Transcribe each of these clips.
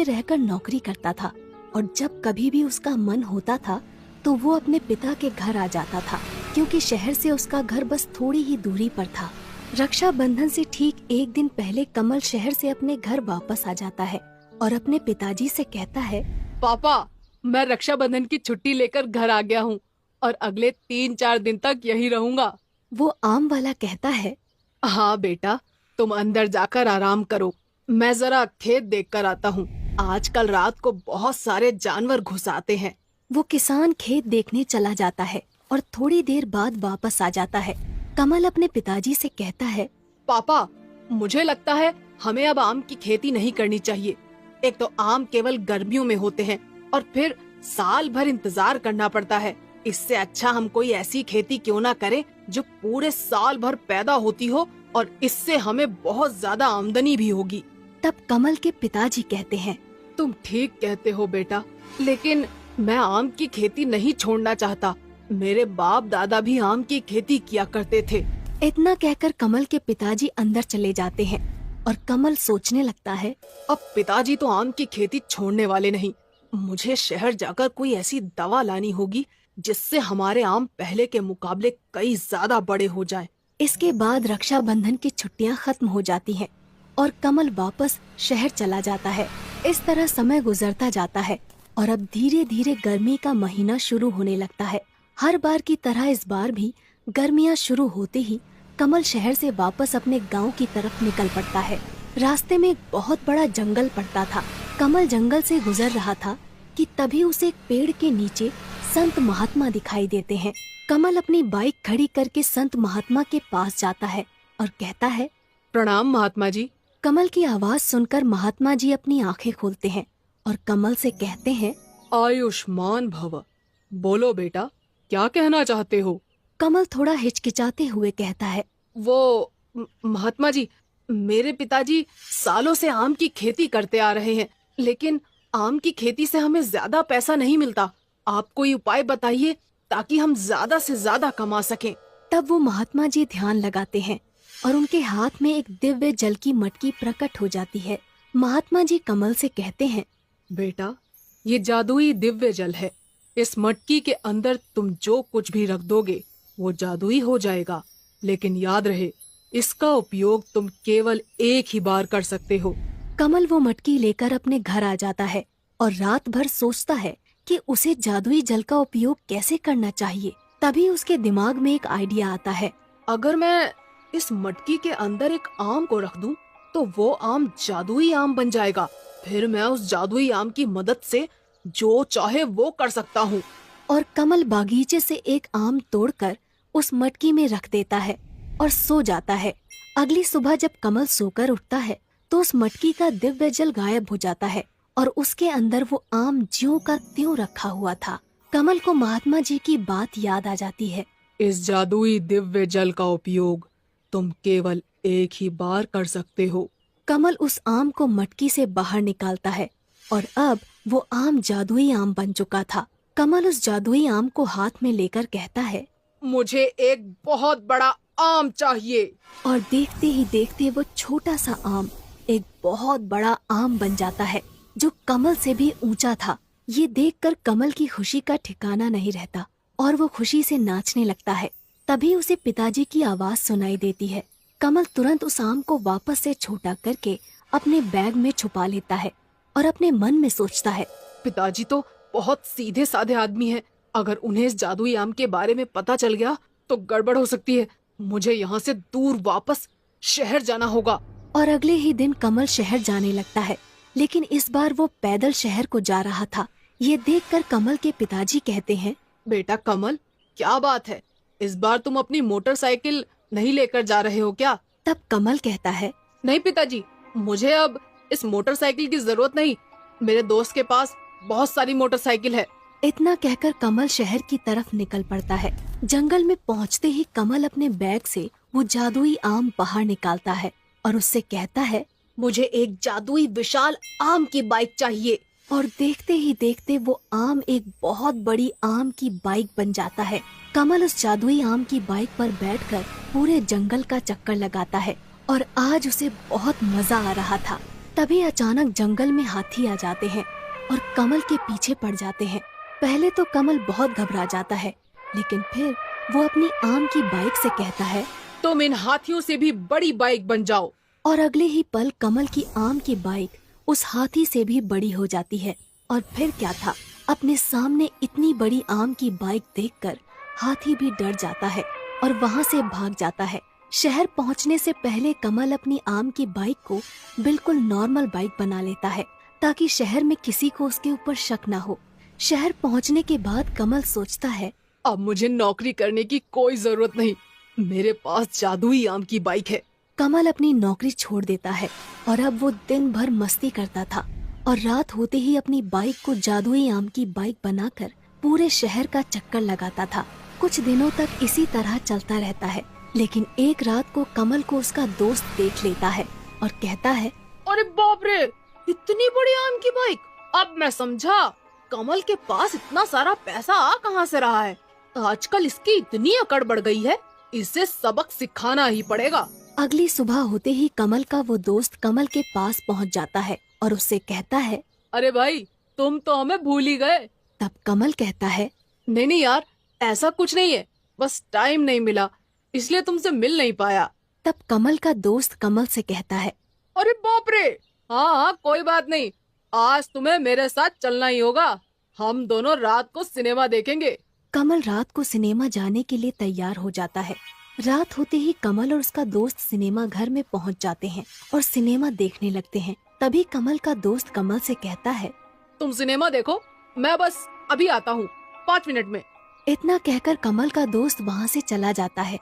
रहकर नौकरी करता था और जब कभी भी उसका मन होता था तो वो अपने पिता के घर आ जाता था, क्योंकि शहर से उसका घर बस थोड़ी ही दूरी पर था। रक्षाबंधन से ठीक एक दिन पहले कमल शहर से अपने घर वापस आ जाता है और अपने पिताजी से कहता है, पापा, मैं रक्षाबंधन की छुट्टी लेकर घर आ गया हूँ और अगले 3-4 दिन तक यही रहूंगा। वो आम वाला कहता है, हाँ बेटा, तुम अंदर जाकर आराम करो, मैं जरा खेत देख कर आता हूँ। आजकल रात को बहुत सारे जानवर घुस आते हैं। वो किसान खेत देखने चला जाता है और थोड़ी देर बाद वापस आ जाता है। कमल अपने पिताजी से कहता है, पापा, मुझे लगता है हमें अब आम की खेती नहीं करनी चाहिए। एक तो आम केवल गर्मियों में होते हैं और फिर साल भर इंतजार करना पड़ता है। इससे अच्छा हम कोई ऐसी खेती क्यों ना करें जो पूरे साल भर पैदा होती हो और इससे हमें बहुत ज्यादा आमदनी भी होगी। तब कमल के पिताजी कहते हैं, तुम ठीक कहते हो बेटा, लेकिन मैं आम की खेती नहीं छोड़ना चाहता। मेरे बाप दादा भी आम की खेती किया करते थे। इतना कहकर कमल के पिताजी अंदर चले जाते हैं और कमल सोचने लगता है, अब पिताजी तो आम की खेती छोड़ने वाले नहीं। मुझे शहर जाकर कोई ऐसी दवा लानी होगी जिससे हमारे आम पहले के मुकाबले कई ज्यादा बड़े हो जाएं। इसके बाद रक्षाबंधन की छुट्टियां खत्म हो जाती हैं और कमल वापस शहर चला जाता है। इस तरह समय गुजरता जाता है और अब धीरे धीरे गर्मी का महीना शुरू होने लगता है। हर बार की तरह इस बार भी गर्मियां शुरू होते ही कमल शहर से वापस अपने गांव की तरफ निकल पड़ता है। रास्ते में एक बहुत बड़ा जंगल पड़ता था। कमल जंगल से गुजर रहा था कि तभी उसे एक पेड़ के नीचे संत महात्मा दिखाई देते हैं। कमल अपनी बाइक खड़ी करके संत महात्मा के पास जाता है और कहता है, प्रणाम महात्मा जी। कमल की आवाज सुनकर महात्मा जी अपनी आंखें खोलते हैं और कमल से कहते हैं, आयुष्मान भव। बोलो बेटा, क्या कहना चाहते हो? कमल थोड़ा हिचकिचाते हुए कहता है, वो महात्मा जी, मेरे पिताजी सालों से आम की खेती करते आ रहे हैं, लेकिन आम की खेती से हमें ज्यादा पैसा नहीं मिलता। आप कोई उपाय बताइए ताकि हम ज्यादा से ज्यादा कमा सकें। तब वो महात्मा जी ध्यान लगाते हैं और उनके हाथ में एक दिव्य जल की मटकी प्रकट हो जाती है। महात्मा जी कमल से कहते हैं, बेटा, ये जादुई दिव्य जल है। इस मटकी के अंदर तुम जो कुछ भी रख दोगे वो जादुई हो जाएगा, लेकिन याद रहे, इसका उपयोग तुम केवल एक ही बार कर सकते हो। कमल वो मटकी लेकर अपने घर आ जाता है और रात भर सोचता है कि उसे जादुई जल का उपयोग कैसे करना चाहिए। तभी उसके दिमाग में एक आइडिया आता है, अगर मैं इस मटकी के अंदर एक आम को रख दूं, तो वो आम जादुई आम बन जाएगा। फिर मैं उस जादुई आम की मदद से जो चाहे वो कर सकता हूँ। और कमल बागीचे से एक आम तोड़कर उस मटकी में रख देता है और सो जाता है। अगली सुबह जब कमल सोकर उठता है तो उस मटकी का दिव्य जल गायब हो जाता है और उसके अंदर वो आम ज्यों का त्यों रखा हुआ था। कमल को महात्मा जी की बात याद आ जाती है, इस जादुई दिव्य जल का उपयोग तुम केवल एक ही बार कर सकते हो। कमल उस आम को मटकी से बाहर निकालता है और अब वो आम जादुई आम बन चुका था। कमल उस जादुई आम को हाथ में लेकर कहता है, मुझे एक बहुत बड़ा आम चाहिए। और देखते ही देखते वो छोटा सा आम एक बहुत बड़ा आम बन जाता है जो कमल से भी ऊंचा था। ये देखकर कमल की खुशी का ठिकाना नहीं रहता और वो खुशी से नाचने लगता है। तभी उसे पिताजी की आवाज सुनाई देती है। कमल तुरंत उस आम को वापस से छोटा करके अपने बैग में छुपा लेता है और अपने मन में सोचता है, पिताजी तो बहुत सीधे साधे आदमी हैं। अगर उन्हें इस जादुई आम के बारे में पता चल गया तो गड़बड़ हो सकती है। मुझे यहाँ से दूर वापस शहर जाना होगा। और अगले ही दिन कमल शहर जाने लगता है, लेकिन इस बार वो पैदल शहर को जा रहा था। ये देखकर कमल के पिताजी कहते हैं, बेटा कमल, क्या बात है, इस बार तुम अपनी मोटरसाइकिल नहीं लेकर जा रहे हो क्या? तब कमल कहता है, नहीं पिताजी, मुझे अब इस मोटरसाइकिल की जरूरत नहीं। मेरे दोस्त के पास बहुत सारी मोटरसाइकिल है। इतना कहकर कमल शहर की तरफ निकल पड़ता है। जंगल में पहुंचते ही कमल अपने बैग से वो जादुई आम बाहर निकालता है और उससे कहता है, मुझे एक जादुई विशाल आम की बाइक चाहिए। और देखते ही देखते वो आम एक बहुत बड़ी आम की बाइक बन जाता है। कमल उस जादुई आम की बाइक पर बैठकर पूरे जंगल का चक्कर लगाता है और आज उसे बहुत मजा आ रहा था। तभी अचानक जंगल में हाथी आ जाते हैं और कमल के पीछे पड़ जाते हैं। पहले तो कमल बहुत घबरा जाता है, लेकिन फिर वो अपनी आम की बाइक से कहता है, तुम इन हाथियों से भी बड़ी बाइक बन जाओ। और अगले ही पल कमल की आम की बाइक उस हाथी से भी बड़ी हो जाती है। और फिर क्या था, अपने सामने इतनी बड़ी आम की बाइक देखकर हाथी भी डर जाता है और वहाँ से भाग जाता है। शहर पहुँचने से पहले कमल अपनी आम की बाइक को बिल्कुल नॉर्मल बाइक बना लेता है, ताकि शहर में किसी को उसके ऊपर शक ना हो। शहर पहुँचने के बाद कमल सोचता है, अब मुझे नौकरी करने की कोई जरूरत नहीं, मेरे पास जादुई आम की बाइक है। कमल अपनी नौकरी छोड़ देता है और अब वो दिन भर मस्ती करता था और रात होते ही अपनी बाइक को जादुई आम की बाइक बनाकर पूरे शहर का चक्कर लगाता था। कुछ दिनों तक इसी तरह चलता रहता है, लेकिन एक रात को कमल को उसका दोस्त देख लेता है और कहता है, अरे बाप रे, इतनी बड़ी आम की बाइक! अब मैं समझा कमल के पास इतना सारा पैसा आ कहाँ से रहा है। आजकल इसकी इतनी अकड़ बढ़ गई है, इसे सबक सिखाना ही पड़ेगा। अगली सुबह होते ही कमल का वो दोस्त कमल के पास पहुंच जाता है और उससे कहता है, अरे भाई, तुम तो हमें भूल ही गए। तब कमल कहता है, नहीं नहीं यार, ऐसा कुछ नहीं है, बस टाइम नहीं मिला इसलिए तुमसे मिल नहीं पाया। तब कमल का दोस्त कमल से कहता है, अरे बाप रे, हाँ हाँ कोई बात नहीं, आज तुम्हें मेरे साथ चलना ही होगा। हम दोनों रात को सिनेमा देखेंगे। कमल रात को सिनेमा जाने के लिए तैयार हो जाता है। रात होते ही कमल और उसका दोस्त सिनेमा घर में पहुंच जाते हैं और सिनेमा देखने लगते हैं। तभी कमल का दोस्त कमल से कहता है, तुम सिनेमा देखो, मैं बस अभी आता हूँ 5 मिनट में। इतना कहकर कमल का दोस्त वहाँ से चला जाता है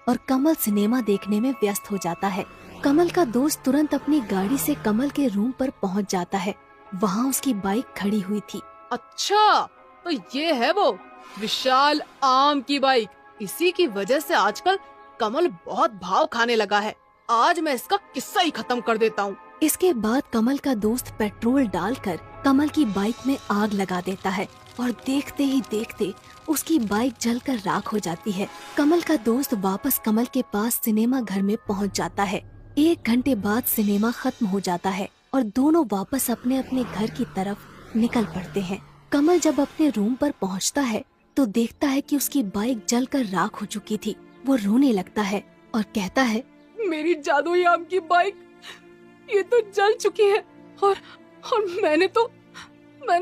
और कमल सिनेमा देखने में व्यस्त हो जाता है। कमल का दोस्त तुरंत अपनी गाड़ी से कमल के रूम पर पहुँच जाता है। वहाँ उसकी बाइक खड़ी हुई थी। अच्छा, तो ये है वो विशाल आम की बाइक। इसी की वजह से आजकल कमल बहुत भाव खाने लगा है। आज मैं इसका किस्सा ही खत्म कर देता हूँ। इसके बाद कमल का दोस्त पेट्रोल डालकर कमल की बाइक में आग लगा देता है और देखते ही देखते उसकी बाइक जलकर राख हो जाती है। कमल का दोस्त वापस कमल के पास सिनेमा घर में पहुंच जाता है। 1 घंटे बाद सिनेमा खत्म हो जाता है और दोनों वापस अपने अपने घर की तरफ निकल पड़ते हैं। कमल जब अपने रूम पर पहुंचता है तो देखता है कि उसकी बाइक जलकर राख हो चुकी थी। वो रोने लगता है और कहता है, मेरी जादुई आम की बाइक ये तो जल चुकी है और मैंने तो